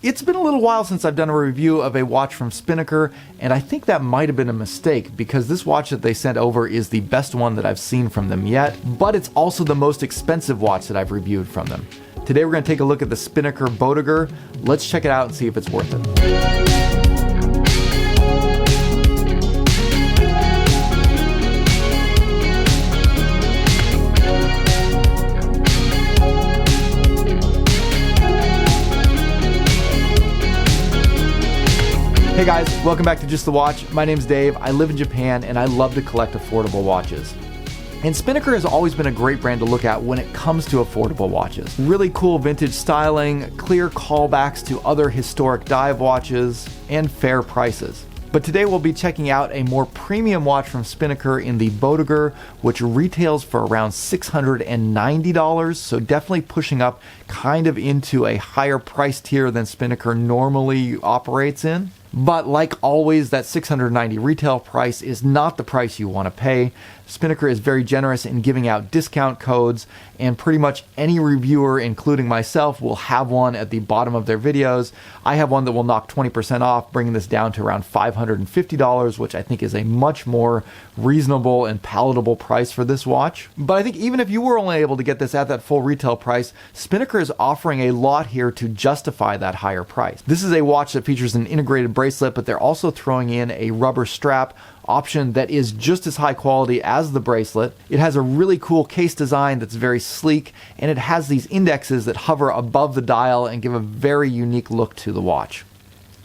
It's been a little while since I've done a review of a watch from Spinnaker, and I think that might have been a mistake because this watch that they sent over is the best one that I've seen from them yet, but it's also the most expensive watch that I've reviewed from them. Today we're going to take a look at the Spinnaker Boettger. Let's check it out and see if it's worth it. Hey guys, welcome back to Just the Watch. My name's Dave, I live in Japan, and I love to collect affordable watches. And Spinnaker has always been a great brand to look at when it comes to affordable watches. Really cool vintage styling, clear callbacks to other historic dive watches, and fair prices. But today we'll be checking out a more premium watch from Spinnaker in the Boettger, which retails for around $690, so definitely pushing up kind of into a higher price tier than Spinnaker normally operates in. But like always, that $690 retail price is not the price you want to pay. Spinnaker is very generous in giving out discount codes, and pretty much any reviewer, including myself, will have one at the bottom of their videos. I have one that will knock 20% off, bringing this down to around $550, which I think is a much more reasonable and palatable price for this watch. But I think even if you were only able to get this at that full retail price, Spinnaker is offering a lot here to justify that higher price. This is a watch that features an integrated bracelet, but they're also throwing in a rubber strap option that is just as high quality as the bracelet. It has a really cool case design that's very sleek, and it has these indexes that hover above the dial and give a very unique look to the watch.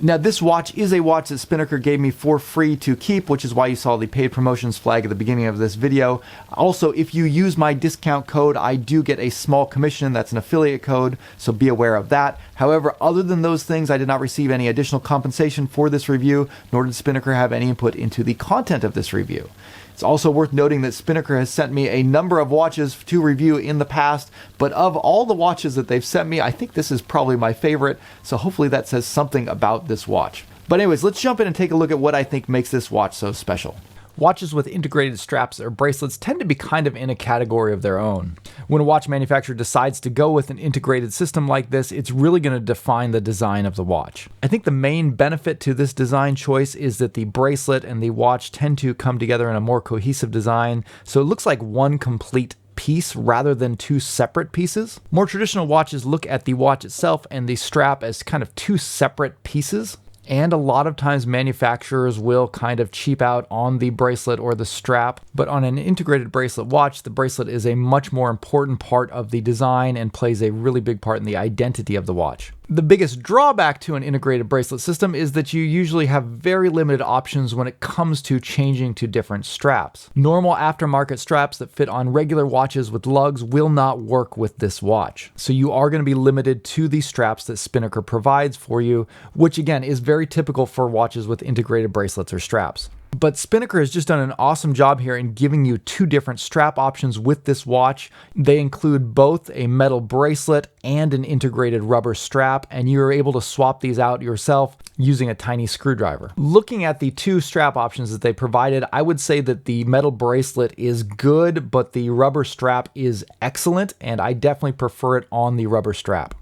Now, this watch is a watch that Spinnaker gave me for free to keep, which is why you saw the paid promotions flag at the beginning of this video. Also, if you use my discount code, I do get a small commission. That's an affiliate code, so be aware of that. However, other than those things, I did not receive any additional compensation for this review, nor did Spinnaker have any input into the content of this review. It's also worth noting that Spinnaker has sent me a number of watches to review in the past, but of all the watches that they've sent me, I think this is probably my favorite, so hopefully that says something about this watch. But anyways, let's jump in and take a look at what I think makes this watch so special. Watches with integrated straps or bracelets tend to be kind of in a category of their own. When a watch manufacturer decides to go with an integrated system like this, it's really going to define the design of the watch. I think the main benefit to this design choice is that the bracelet and the watch tend to come together in a more cohesive design, so it looks like one complete piece rather than two separate pieces. More traditional watches look at the watch itself and the strap as kind of two separate pieces. And a lot of times manufacturers will kind of cheap out on the bracelet or the strap, but on an integrated bracelet watch, the bracelet is a much more important part of the design and plays a really big part in the identity of the watch. The biggest drawback to an integrated bracelet system is that you usually have very limited options when it comes to changing to different straps. Normal aftermarket straps that fit on regular watches with lugs will not work with this watch. So you are going to be limited to the straps that Spinnaker provides for you, which again is very typical for watches with integrated bracelets or straps. But Spinnaker has just done an awesome job here in giving you two different strap options with this watch. They include both a metal bracelet and an integrated rubber strap, and you're able to swap these out yourself using a tiny screwdriver. Looking at the two strap options that they provided, I would say that the metal bracelet is good, but the rubber strap is excellent, and I definitely prefer it on the rubber strap.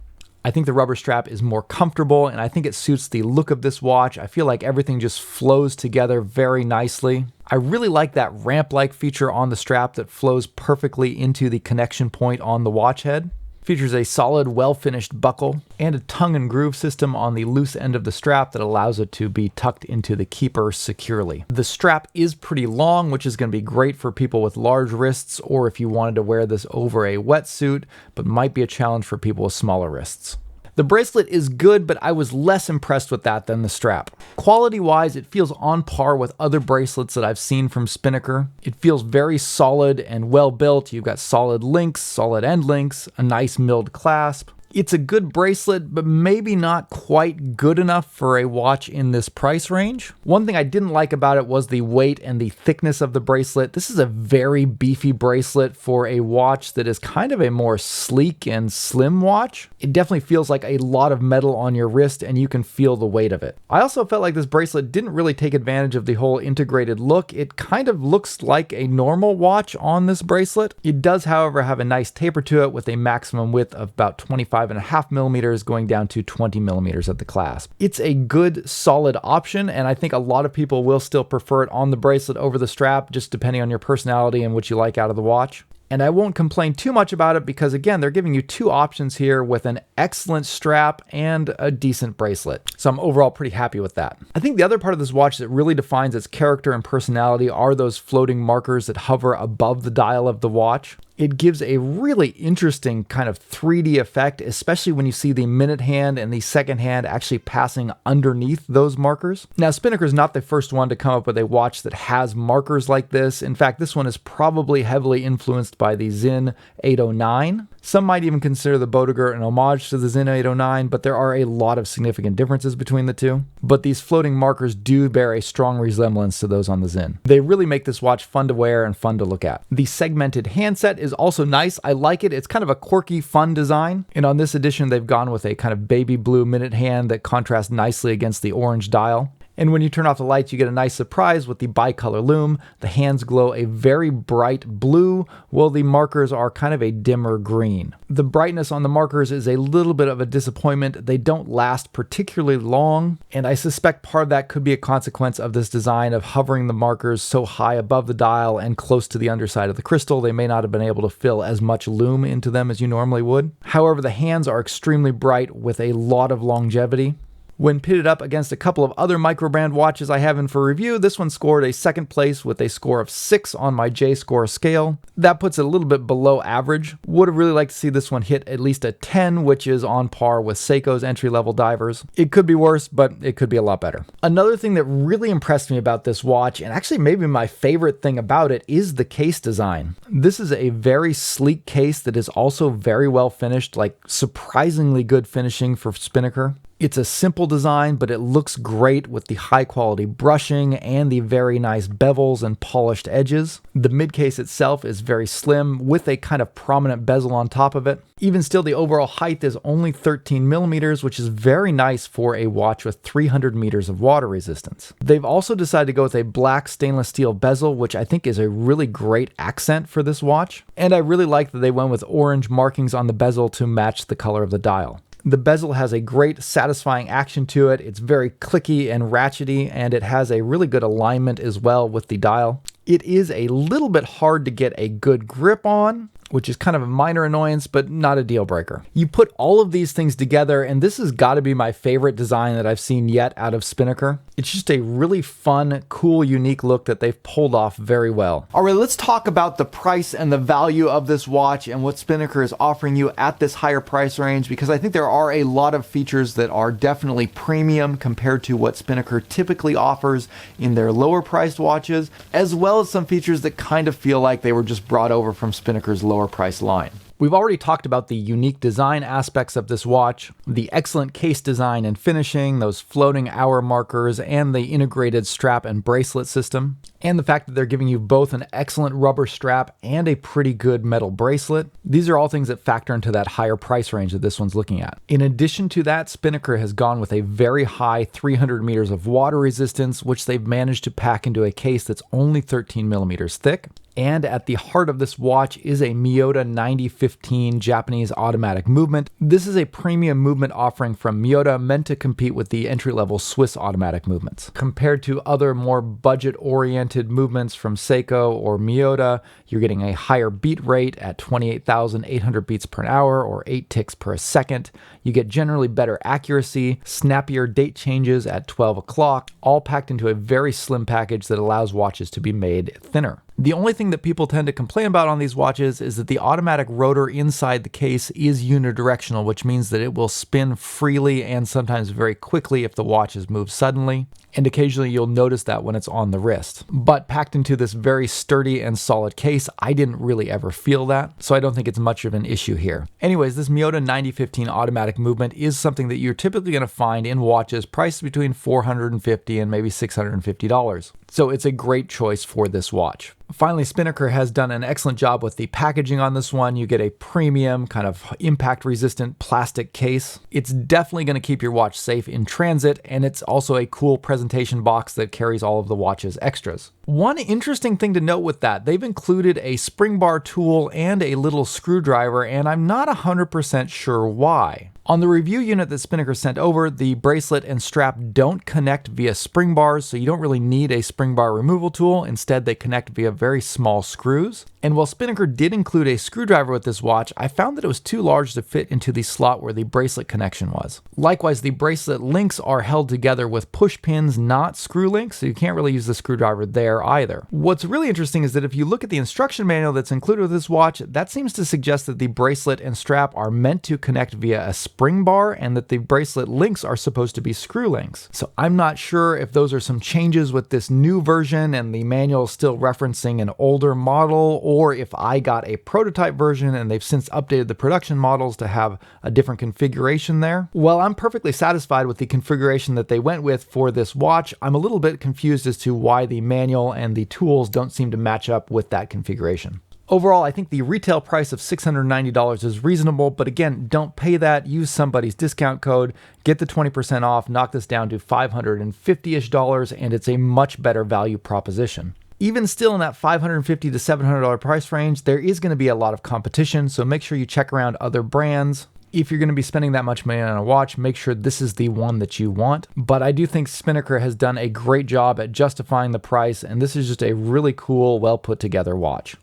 I think the rubber strap is more comfortable, and I think it suits the look of this watch. I feel like everything just flows together very nicely. I really like that ramp-like feature on the strap that flows perfectly into the connection point on the watch head. Features a solid, well-finished buckle and a tongue and groove system on the loose end of the strap that allows it to be tucked into the keeper securely. The strap is pretty long, which is going to be great for people with large wrists or if you wanted to wear this over a wetsuit, but might be a challenge for people with smaller wrists. The bracelet is good, but I was less impressed with that than the strap. Quality-wise, it feels on par with other bracelets that I've seen from Spinnaker. It feels very solid and well-built. You've got solid links, solid end links, a nice milled clasp. It's a good bracelet, but maybe not quite good enough for a watch in this price range. One thing I didn't like about it was the weight and the thickness of the bracelet. This is a very beefy bracelet for a watch that is kind of a more sleek and slim watch. It definitely feels like a lot of metal on your wrist and you can feel the weight of it. I also felt like this bracelet didn't really take advantage of the whole integrated look. It kind of looks like a normal watch on this bracelet. It does, however, have a nice taper to it with a maximum width of about 25 25.5 millimeters going down to 20 millimeters at the clasp. It's a good, solid option, and I think a lot of people will still prefer it on the bracelet over the strap, just depending on your personality and what you like out of the watch. And I won't complain too much about it because, again, they're giving you two options here with an excellent strap and a decent bracelet. So I'm overall pretty happy with that. I think the other part of this watch that really defines its character and personality are those floating markers that hover above the dial of the watch. It gives a really interesting kind of 3D effect, especially when you see the minute hand and the second hand actually passing underneath those markers. Now, Spinnaker is not the first one to come up with a watch that has markers like this. In fact, this one is probably heavily influenced by the Sinn 809. Some might even consider the Boettger an homage to the Sinn 809, but there are a lot of significant differences between the two. But these floating markers do bear a strong resemblance to those on the Sinn. They really make this watch fun to wear and fun to look at. The segmented handset is also nice. I like it. It's kind of a quirky, fun design. And on this edition, they've gone with a kind of baby blue minute hand that contrasts nicely against the orange dial. And when you turn off the lights, you get a nice surprise with the bicolor lume. The hands glow a very bright blue, while the markers are kind of a dimmer green. The brightness on the markers is a little bit of a disappointment. They don't last particularly long, and I suspect part of that could be a consequence of this design of hovering the markers so high above the dial and close to the underside of the crystal. They may not have been able to fill as much lume into them as you normally would. However, the hands are extremely bright with a lot of longevity. When pitted up against a couple of other microbrand watches I have in for review, this one scored a second place with a score of 6 on my J-score scale. That puts it a little bit below average. Would have really liked to see this one hit at least a 10, which is on par with Seiko's entry-level divers. It could be worse, but it could be a lot better. Another thing that really impressed me about this watch, and actually maybe my favorite thing about it, is the case design. This is a very sleek case that is also very well finished, like surprisingly good finishing for Spinnaker. It's a simple design, but it looks great with the high quality brushing and the very nice bevels and polished edges. The mid case itself is very slim with a kind of prominent bezel on top of it. Even still, the overall height is only 13 millimeters, which is very nice for a watch with 300 meters of water resistance. They've also decided to go with a black stainless steel bezel, which I think is a really great accent for this watch. And I really like that they went with orange markings on the bezel to match the color of the dial. The bezel has a great satisfying action to it. It's very clicky and ratchety, and it has a really good alignment as well with the dial. It is a little bit hard to get a good grip on, which is kind of a minor annoyance, but not a deal breaker. You put all of these things together, and this has got to be my favorite design that I've seen yet out of Spinnaker. It's just a really fun, cool, unique look that they've pulled off very well. All right, let's talk about the price and the value of this watch and what Spinnaker is offering you at this higher price range, because I think there are a lot of features that are definitely premium compared to what Spinnaker typically offers in their lower priced watches, as well as some features that kind of feel like they were just brought over from Spinnaker's lower price line. We've already talked about the unique design aspects of this watch, the excellent case design and finishing, those floating hour markers, and the integrated strap and bracelet system, and the fact that they're giving you both an excellent rubber strap and a pretty good metal bracelet. These are all things that factor into that higher price range that this one's looking at. In addition to that, Spinnaker has gone with a very high 300 meters of water resistance, which they've managed to pack into a case that's only 13 millimeters thick. And at the heart of this watch is a Miyota 9015 Japanese automatic movement. This is a premium movement offering from Miyota meant to compete with the entry-level Swiss automatic movements. Compared to other more budget-oriented movements from Seiko or Miyota, you're getting a higher beat rate at 28,800 beats per hour or 8 ticks per second. You get generally better accuracy, snappier date changes at 12 o'clock, all packed into a very slim package that allows watches to be made thinner. The only thing that people tend to complain about on these watches is that the automatic rotor inside the case is unidirectional, which means that it will spin freely and sometimes very quickly if the watch is moved suddenly. And occasionally you'll notice that when it's on the wrist. But packed into this very sturdy and solid case, I didn't really ever feel that, so I don't think it's much of an issue here. Anyways, this Miyota 9015 automatic movement is something that you're typically going to find in watches priced between $450 and maybe $650. So it's a great choice for this watch. Finally, Spinnaker has done an excellent job with the packaging on this one. You get a premium kind of impact-resistant plastic case. It's definitely going to keep your watch safe in transit, and it's also a cool presentation box that carries all of the watch's extras. One interesting thing to note with that, they've included a spring bar tool and a little screwdriver, and I'm not 100% sure why. On the review unit that Spinnaker sent over, the bracelet and strap don't connect via spring bars, so you don't really need a spring bar removal tool. Instead, they connect via very small screws. And while Spinnaker did include a screwdriver with this watch, I found that it was too large to fit into the slot where the bracelet connection was. Likewise, the bracelet links are held together with push pins, not screw links, so you can't really use the screwdriver there either. What's really interesting is that if you look at the instruction manual that's included with this watch, that seems to suggest that the bracelet and strap are meant to connect via a spring bar and that the bracelet links are supposed to be screw links. So I'm not sure if those are some changes with this new version and the manual is still referencing an older model, or if I got a prototype version and they've since updated the production models to have a different configuration there. Well, I'm perfectly satisfied with the configuration that they went with for this watch. I'm a little bit confused as to why the manual and the tools don't seem to match up with that configuration. Overall, I think the retail price of $690 is reasonable, but again, don't pay that. Use somebody's discount code, get the 20% off, knock this down to $550-ish, and it's a much better value proposition. Even still in that $550 to $700 price range, there is going to be a lot of competition, so make sure you check around other brands. If you're going to be spending that much money on a watch, make sure this is the one that you want. But I do think Spinnaker has done a great job at justifying the price, and this is just a really cool, well put together watch.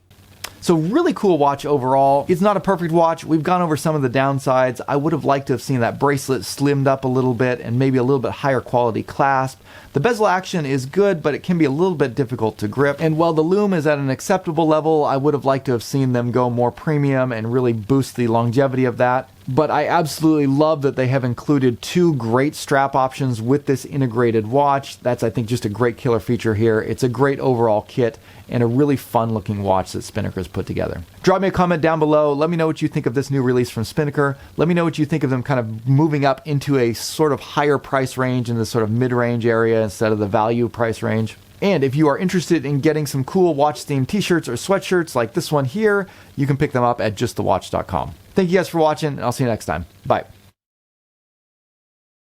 So really cool watch overall. It's not a perfect watch. We've gone over some of the downsides. I would have liked to have seen that bracelet slimmed up a little bit and maybe a little bit higher quality clasp. The bezel action is good, but it can be a little bit difficult to grip. And while the lume is at an acceptable level, I would have liked to have seen them go more premium and really boost the longevity of that. But I absolutely love that they have included two great strap options with this integrated watch. That's, I think, just a great killer feature here. It's a great overall kit and a really fun looking watch that Spinnaker's put together. Drop me a comment down below. Let me know what you think of this new release from Spinnaker. Let me know what you think of them kind of moving up into a sort of higher price range in the sort of mid-range area instead of the value price range. And if you are interested in getting some cool watch themed t-shirts or sweatshirts like this one here, you can pick them up at justthewatch.com. Thank you guys for watching, and I'll see you next time. Bye.